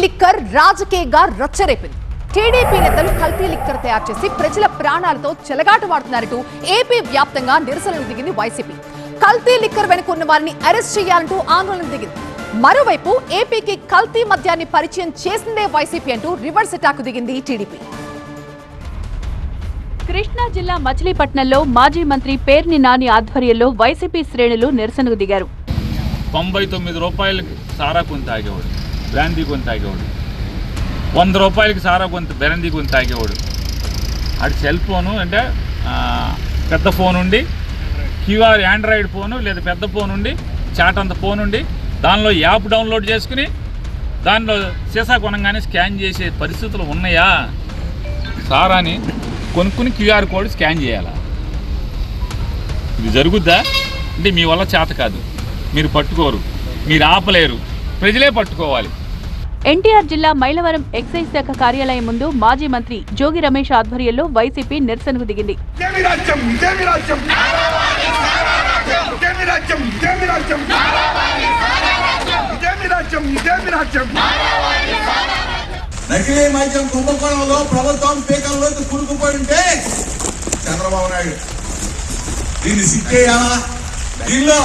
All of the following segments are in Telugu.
లిక్కర్ రాజకీయంగా రచ్చరేపింది. టీడీపీ నేతలు కల్తీ లిక్కర్ తయారు చేసి ప్రజల ప్రాణాలతో చెలగాటమాడుతున్నారంటూ ఏపీ వ్యాప్తంగా నిరసనలు దిగింది వైసీపీ. కల్తీ లిక్కర్ వెనుకున్న వారిని అరెస్ట్ చేయాలంటూ ఆందోళన దిగింది. మరోవైపు ఏపీకి కల్తీ మద్యాన్ని పరిచయం చేసిందే వైసీపీ అంటూ రివర్స్ అటాక్ దిగింది టీడీపీ. కృష్ణా జిల్లా మచిలీపట్నంలో మాజీ మంత్రి పేర్ని నాని ఆధ్వర్యంలో వైసీపీ శ్రేణులు నిరసనకు దిగారు. 99 రూపాయలకి సారా కొని తాగేవాడు, బ్రాందీ కొని తాగేవాడు. 100 రూపాయలకి సారా కొని బ్రాందీ కొని తాగేవాడు. అది సెల్ ఫోను అంటే పెద్ద ఫోన్ ఉండి క్యూఆర్ ఆండ్రాయిడ్ ఫోను లేదా పెద్ద ఫోన్ ఉండి చాట్ అంత ఫోన్ ఉండి దానిలో యాప్ డౌన్లోడ్ చేసుకుని దానిలో సీసా కొనగానే స్కాన్ చేసే పరిస్థితులు ఉన్నాయా? సారాని కొనుక్కుని క్యూఆర్ కోడ్ స్కాన్ చేయాలా? ఇది జరుగుద్దా? అంటే మీ వల్ల చేత కాదు, మీరు పట్టుకోరు, మీరు ఆపలేరు, ప్రజలే పట్టుకోవాలి. ఎన్టీఆర్ జిల్లా మైలవరం ఎక్సైజ్ శాఖ కార్యాలయం ముందు మాజీ మంత్రి జోగి రమేష్ ఆధ్వర్యంలో వైసీపీ నిరసనకు దిగింది. నకిలీ మద్యం కుంభకోణంలో ప్రభుత్వం పీకల్లోకి కూరుకుపోయి ఉంటే చంద్రబాబు నాయుడు దీన్ని సిక్కేయాలా? దీనిలో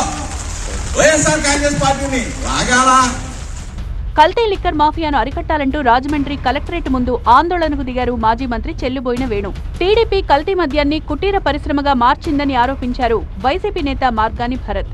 వైఎస్ఆర్ కాంగ్రెస్ పార్టీని లాగాలా? కల్తీ లిక్కర్ మాఫియాను అరికట్టాలంటూ రాజమండ్రి కలెక్టరేట్ ముందు ఆందోళనకు దిగారు మాజీ మంత్రి చెల్లుబోయిన వేణు. టీడీపీ కల్తీ మద్యాన్ని కుటీర పరిశ్రమగా మార్చిందని ఆరోపించారు వైసీపీ నేత మార్గాని భరత్.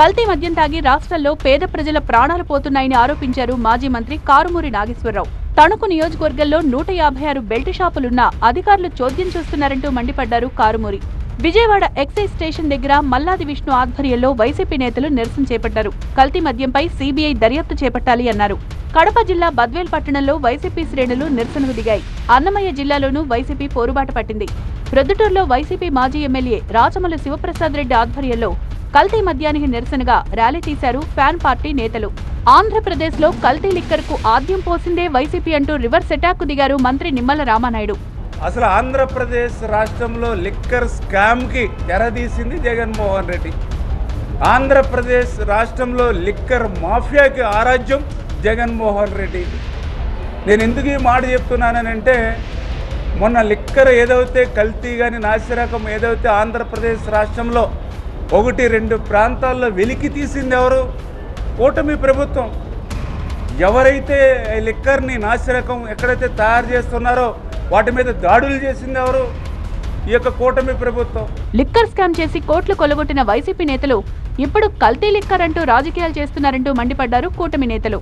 కల్తీ మద్యం తాగి రాష్ట్రంలో పేద ప్రజల ప్రాణాలు పోతున్నాయని ఆరోపించారు మాజీ మంత్రి కారుమూరి నాగేశ్వరరావు. తణుకు నియోజకవర్గంలో 156 బెల్ట్ షాపులున్నా అధికారులు చోద్యం చూస్తున్నారంటూ మండిపడ్డారు కారుమూరి. విజయవాడ ఎక్సైజ్ స్టేషన్ దగ్గర మల్లాది విష్ణు ఆధ్వర్యంలో వైసీపీ నేతలు నిరసన చేపట్టారు. కల్తీ మద్యంపై సీబీఐ దర్యాప్తు చేపట్టాలి అన్నారు. కడప జిల్లా బద్వేల్ పట్టణంలో వైసీపీ శ్రేణులు నిరసనకు దిగాయి. అన్నమయ్య జిల్లాలోనూ వైసీపీ పోరుబాట పట్టింది. ప్రొద్దుటూరులో వైసీపీ మాజీ ఎమ్మెల్యే రాచమల్లు శివప్రసాద్ రెడ్డి ఆధ్వర్యంలో కల్తీ మద్యానికి నిరసనగా ర్యాలీ తీశారు ఫ్యాన్ పార్టీ నేతలు. ఆంధ్రప్రదేశ్ లో కల్తీ లిక్కర్ కు ఆద్యం పోసిందే వైసీపీ అంటూ రివర్స్ అటాక్ దిగారు మంత్రి నిమ్మల రామానాయుడు. అసలు ఆంధ్రప్రదేశ్ రాష్ట్రంలో లిక్కర్ స్కామ్కి తెరదీసింది జగన్మోహన్ రెడ్డి. ఆంధ్రప్రదేశ్ రాష్ట్రంలో లిక్కర్ మాఫియాకి ఆరాధ్యం జగన్మోహన్ రెడ్డి. నేను ఎందుకు ఈ మాట చెప్తున్నానంటే మొన్న లిక్కర్ ఏదైతే కల్తీ కానీ నాసిరకం ఏదైతే ఆంధ్రప్రదేశ్ రాష్ట్రంలో 1-2 ప్రాంతాల్లో వెలికి తీసింది ఎవరు? కూటమి ప్రభుత్వం. ఎవరైతే లిక్కర్ని నాసిరకం ఎక్కడైతే తయారు చేస్తున్నారో వాటి మీద దాడులు చేసింది ఎవరు? ఈ యొక్క కూటమి ప్రభుత్వం. లిక్కర్ స్కామ్ చేసి కోట్లు కొలగొట్టిన వైసీపీ నేతలు ఇప్పుడు కల్తీ లిక్కర్ అంటూ రాజకీయాలు చేస్తున్నారంటూ మండిపడ్డారు కూటమి నేతలు.